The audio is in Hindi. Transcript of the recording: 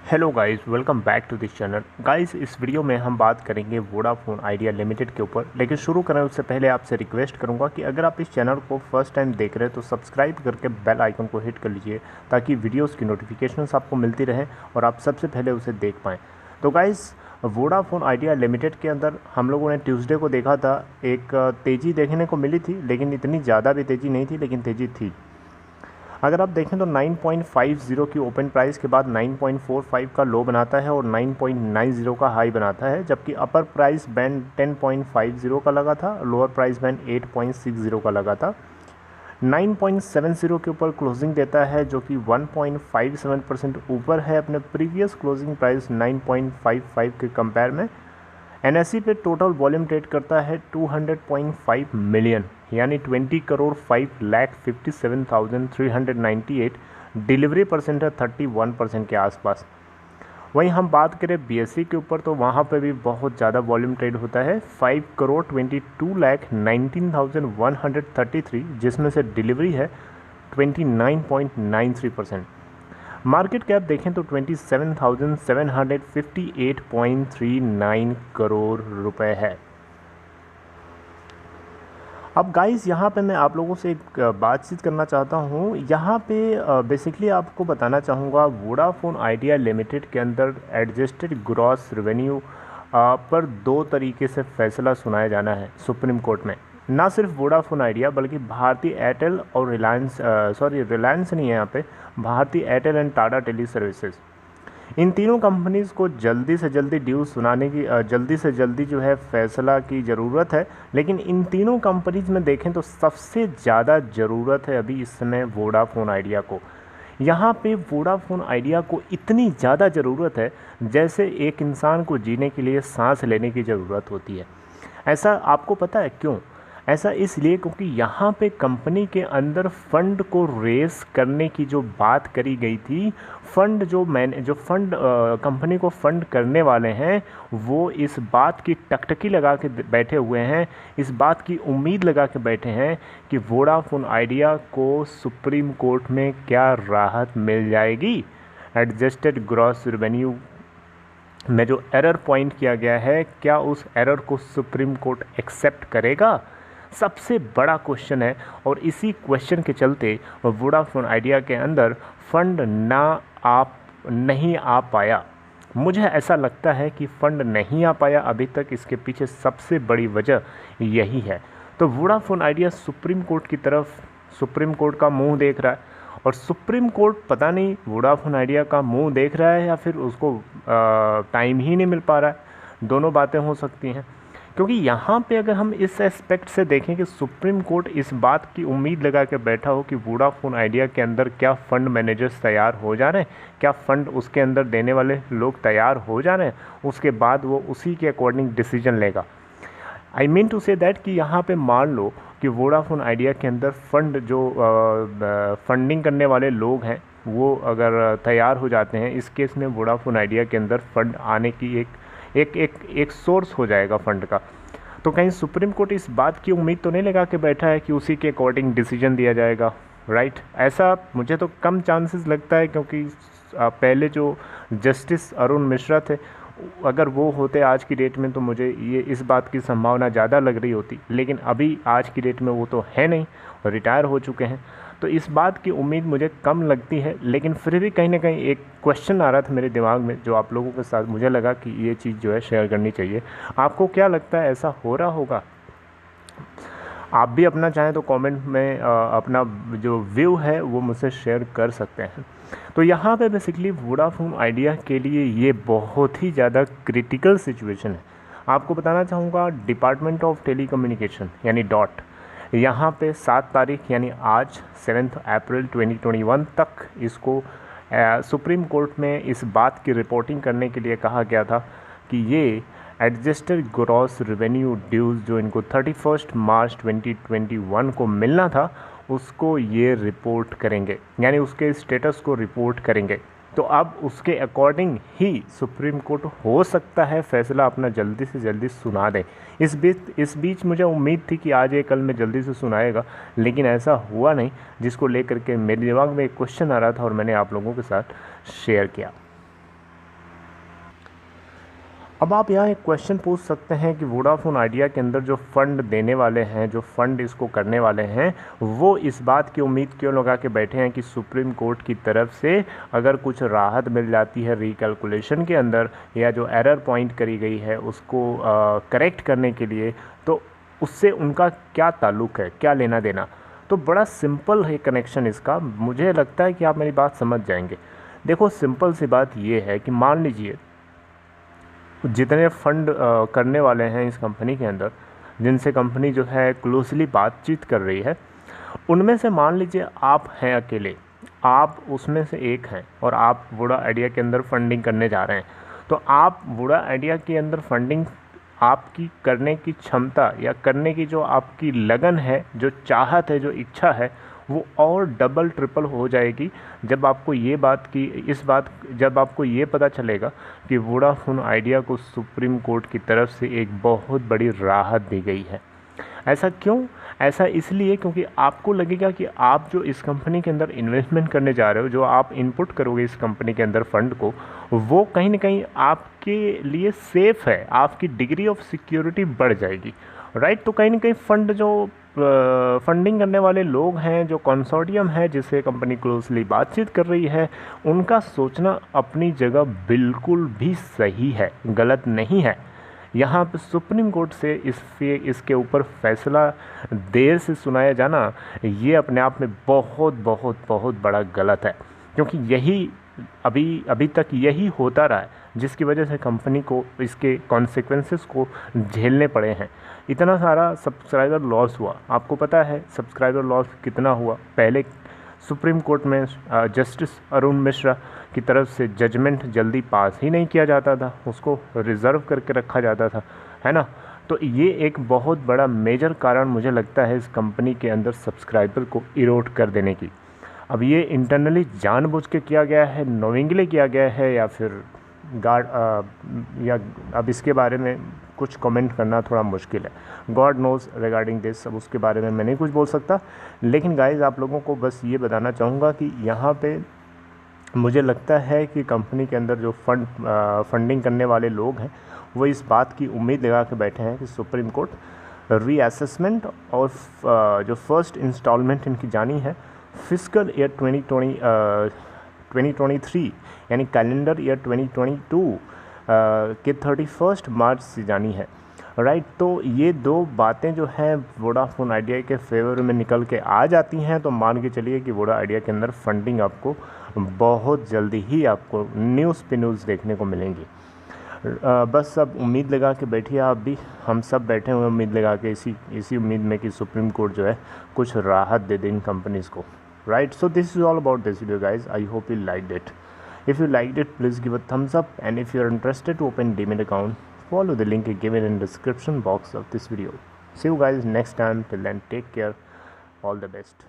Hello guys, welcome back to this channel. Guys, इस वीडियो में हम बात करेंगे वोडाफोन आइडिया लिमिटेड के ऊपर। लेकिन शुरू करें उससे पहले आपसे रिक्वेस्ट करूंगा कि अगर आप इस चैनल को फर्स्ट टाइम देख रहे हैं तो सब्सक्राइब करके बेल आइकन को हिट कर लीजिए ताकि वीडियोस की नोटिफिकेशंस आपको मिलती रहे और आप सबसे पहले उसे देख पाएँ। तो गाइस, वोडाफोन आइडिया लिमिटेड के अंदर हम लोगों ने ट्यूसडे को देखा था, एक तेज़ी देखने को मिली थी, लेकिन इतनी ज़्यादा भी तेज़ी नहीं थी, लेकिन तेज़ी थी। अगर आप देखें तो 9.50 की ओपन प्राइस के बाद 9.45 का लो बनाता है और 9.90 का हाई बनाता है, जबकि अपर प्राइस बैंड 10.50 का लगा था, लोअर प्राइस बैंड 8.60 का लगा था। 9.70 के ऊपर क्लोजिंग देता है, जो कि 1.57% ऊपर है अपने प्रीवियस क्लोजिंग प्राइस 9.55 के कंपेयर में। एनएसई पे टोटल वॉल्यूम ट्रेड करता है 200.5 मिलियन, यानी 20 करोड़ 5,57,398। डिलीवरी परसेंट है 31% के आसपास। वहीं हम बात करें बीएसई के ऊपर तो वहाँ पे भी बहुत ज़्यादा वॉल्यूम ट्रेड होता है, 5 करोड़ 22,19,133, जिसमें से डिलीवरी है 29.93%। मार्केट कैप देखें तो 27,758.39 करोड़ रुपए है। अब गाइस, यहाँ पे मैं आप लोगों से एक बातचीत करना चाहता हूँ। यहाँ पे बेसिकली आपको बताना चाहूँगा, वोडाफोन आइडिया लिमिटेड के अंदर एडजस्टेड ग्रॉस रेवेन्यू पर दो तरीके से फैसला सुनाया जाना है सुप्रीम कोर्ट में। ना सिर्फ वोडाफोन आइडिया बल्कि भारती एयरटेल और रिलायंस नहीं है यहाँ पे, Bharti Airtel and Tata tele services, इन तीनों कंपनीज़ को जल्दी से जल्दी ड्यू सुनाने की जल्दी से जल्दी जो है फैसला की ज़रूरत है। लेकिन इन तीनों कंपनीज़ में देखें तो सबसे ज़्यादा ज़रूरत है अभी इस समय वोडाफोन आइडिया को। यहाँ पे वोडाफोन आइडिया को इतनी ज़्यादा ज़रूरत है जैसे एक इंसान को जीने के लिए सांस लेने की ज़रूरत होती है। ऐसा आपको पता है क्यों? ऐसा इसलिए क्योंकि यहाँ पे कंपनी के अंदर फंड को रेस करने की जो बात करी गई थी, जो फंड कंपनी को फंड करने वाले हैं वो इस बात की टकटकी लगा के बैठे हुए हैं, इस बात की उम्मीद लगा के बैठे हैं कि वोडाफोन आइडिया को सुप्रीम कोर्ट में क्या राहत मिल जाएगी। एडजस्टेड ग्रॉस रेवेन्यू में जो एरर पॉइंट किया गया है, क्या उस एरर को सुप्रीम कोर्ट एक्सेप्ट करेगा? सबसे बड़ा क्वेश्चन है। और इसी क्वेश्चन के चलते वोडाफोन आइडिया के अंदर फंड नहीं आ पाया। मुझे ऐसा लगता है कि फंड नहीं आ पाया अभी तक, इसके पीछे सबसे बड़ी वजह यही है। तो वोडाफोन आइडिया सुप्रीम कोर्ट का मुंह देख रहा है, और सुप्रीम कोर्ट पता नहीं वोडाफोन आइडिया का मुंह देख रहा है या फिर उसको टाइम ही नहीं मिल पा रहा है। दोनों बातें हो सकती हैं, क्योंकि यहाँ पे अगर हम इस एस्पेक्ट से देखें कि सुप्रीम कोर्ट इस बात की उम्मीद लगा के बैठा हो कि वोडाफोन आइडिया के अंदर क्या फ़ंड मैनेजर्स तैयार हो जा रहे हैं, क्या फ़ंड उसके अंदर देने वाले लोग तैयार हो जा रहे हैं, उसके बाद वो उसी के अकॉर्डिंग डिसीजन लेगा। I mean to say that कि यहाँ पे मान लो कि वोडाफोन आइडिया के अंदर फंडिंग करने वाले लोग हैं वो अगर तैयार हो जाते हैं, इस केस में वोडाफोन आइडिया के अंदर फंड आने की एक सोर्स हो जाएगा फंड का। तो कहीं सुप्रीम कोर्ट इस बात की उम्मीद तो नहीं लगा के बैठा है कि उसी के अकॉर्डिंग डिसीजन दिया जाएगा, राइट? ऐसा मुझे तो कम चांसेस लगता है, क्योंकि पहले जो जस्टिस अरुण मिश्रा थे, अगर वो होते आज की डेट में तो मुझे ये इस बात की संभावना ज़्यादा लग रही होती। लेकिन अभी आज की डेट में वो तो है नहीं, रिटायर हो चुके हैं, तो इस बात की उम्मीद मुझे कम लगती है। लेकिन फिर भी कहीं ना कहीं एक क्वेश्चन आ रहा था मेरे दिमाग में, जो आप लोगों के साथ मुझे लगा कि ये चीज़ जो है शेयर करनी चाहिए। आपको क्या लगता है, ऐसा हो रहा होगा? आप भी अपना चाहें तो कमेंट में अपना जो व्यू है वो मुझसे शेयर कर सकते हैं। तो यहाँ पे बेसिकली वोडाफोन आइडिया के लिए ये बहुत ही ज़्यादा क्रिटिकल सिचुएशन है। आपको बताना चाहूँगा, डिपार्टमेंट ऑफ टेलीकम्युनिकेशन यानी डॉट, यहाँ पे 7 तारीख यानी आज 7 अप्रैल 2021 तक इसको सुप्रीम कोर्ट में इस बात की रिपोर्टिंग करने के लिए कहा गया था कि ये एडजस्टेड ग्रॉस रेवेन्यू ड्यूज़ जो इनको 31 मार्च 2021 को मिलना था, उसको ये रिपोर्ट करेंगे, यानी उसके स्टेटस को रिपोर्ट करेंगे। तो अब उसके अकॉर्डिंग ही सुप्रीम कोर्ट हो सकता है फैसला अपना जल्दी से जल्दी सुना दे। इस बीच मुझे उम्मीद थी कि आज या कल में जल्दी से सुनाएगा, लेकिन ऐसा हुआ नहीं, जिसको लेकर के मेरे दिमाग में एक क्वेश्चन आ रहा था और मैंने आप लोगों के साथ शेयर किया। अब आप यहाँ एक क्वेश्चन पूछ सकते हैं कि वोडाफोन आइडिया के अंदर जो फ़ंड देने वाले हैं, जो फ़ंड इसको करने वाले हैं, वो इस बात की उम्मीद क्यों लगा के बैठे हैं कि सुप्रीम कोर्ट की तरफ से अगर कुछ राहत मिल जाती है रिकैलकुलेशन के अंदर, या जो एरर पॉइंट करी गई है उसको करेक्ट करने के लिए, तो उससे उनका क्या ताल्लुक़ है, क्या लेना देना। तो बड़ा सिंपल है कनेक्शन इसका, मुझे लगता है कि आप मेरी बात समझ जाएंगे। देखो, सिंपल सी बात ये है कि मान लीजिए जितने फंड करने वाले हैं इस कंपनी के अंदर, जिनसे कंपनी जो है क्लोजली बातचीत कर रही है, उनमें से मान लीजिए आप हैं अकेले, आप उसमें से एक हैं और आप वोडा आइडिया के अंदर फंडिंग करने जा रहे हैं। तो आप वोडा आइडिया के अंदर फंडिंग आपकी करने की क्षमता या करने की जो आपकी लगन है, जो चाहत है, जो इच्छा है, वो और डबल ट्रिपल हो जाएगी जब आपको जब आपको ये पता चलेगा कि वोडाफोन आइडिया को सुप्रीम कोर्ट की तरफ से एक बहुत बड़ी राहत दी गई है। ऐसा क्यों? ऐसा इसलिए क्योंकि आपको लगेगा कि आप जो इस कंपनी के अंदर इन्वेस्टमेंट करने जा रहे हो, जो आप इनपुट करोगे इस कंपनी के अंदर फंड को, वो कहीं ना कहीं आपके लिए सेफ़ है, आपकी डिग्री ऑफ सिक्योरिटी बढ़ जाएगी, राइट। तो कहीं ना कहीं फंड जो फंडिंग करने वाले लोग हैं, जो कंसोर्टियम है जिससे कंपनी क्लोजली बातचीत कर रही है, उनका सोचना अपनी जगह बिल्कुल भी सही है, गलत नहीं है। यहाँ पे सुप्रीम कोर्ट से इसके ऊपर फैसला देर से सुनाया जाना, ये अपने आप में बहुत बहुत बहुत बड़ा गलत है, क्योंकि यही अभी तक यही होता रहा है जिसकी वजह से कंपनी को इसके कॉन्सिक्वेंसेस को झेलने पड़े हैं। इतना सारा सब्सक्राइबर लॉस हुआ, आपको पता है सब्सक्राइबर लॉस कितना हुआ। पहले सुप्रीम कोर्ट में जस्टिस अरुण मिश्रा की तरफ से जजमेंट जल्दी पास ही नहीं किया जाता था, उसको रिज़र्व करके रखा जाता था, है ना। तो ये एक बहुत बड़ा मेजर कारण मुझे लगता है इस कंपनी के अंदर सब्सक्राइबर को इरोड कर देने की। अब ये इंटरनली जानबूझ के किया गया है, नोविंगली किया गया है, या फिर या अब इसके बारे में कुछ कमेंट करना थोड़ा मुश्किल है। गॉड नोज़ रिगार्डिंग दिस, अब उसके बारे में मैं नहीं कुछ बोल सकता। लेकिन गाइज़, आप लोगों को बस ये बताना चाहूँगा कि यहाँ पे मुझे लगता है कि कंपनी के अंदर जो फंडिंग करने वाले लोग हैं, वो इस बात की उम्मीद लगा के बैठे हैं कि सुप्रीम कोर्ट रीअसेसमेंट और जो फर्स्ट इंस्टॉलमेंट इनकी जानी है फिस्कल ईयर 2023 यानी कैलेंडर ईयर 2022 के 31 मार्च से जानी है, राइट। तो ये दो बातें जो हैं वोडाफोन आइडिया के फेवर में निकल के आ जाती हैं, तो मान के चलिए कि वोडा आइडिया के अंदर फंडिंग आपको बहुत जल्दी ही आपको न्यूज़ पे न्यूज़ देखने को मिलेंगी। बस अब उम्मीद लगा के बैठिए, आप भी, हम सब बैठे हुए उम्मीद लगा के इसी उम्मीद में कि सुप्रीम कोर्ट जो है कुछ राहत दे दे इन कंपनीज़ को, right? So this is all about this video, guys. I hope you liked it. If you liked it, please give a thumbs up, and if you're interested to open Demat account, follow the link given in the description box of this video. See you guys next time. Till then, take care. All the best.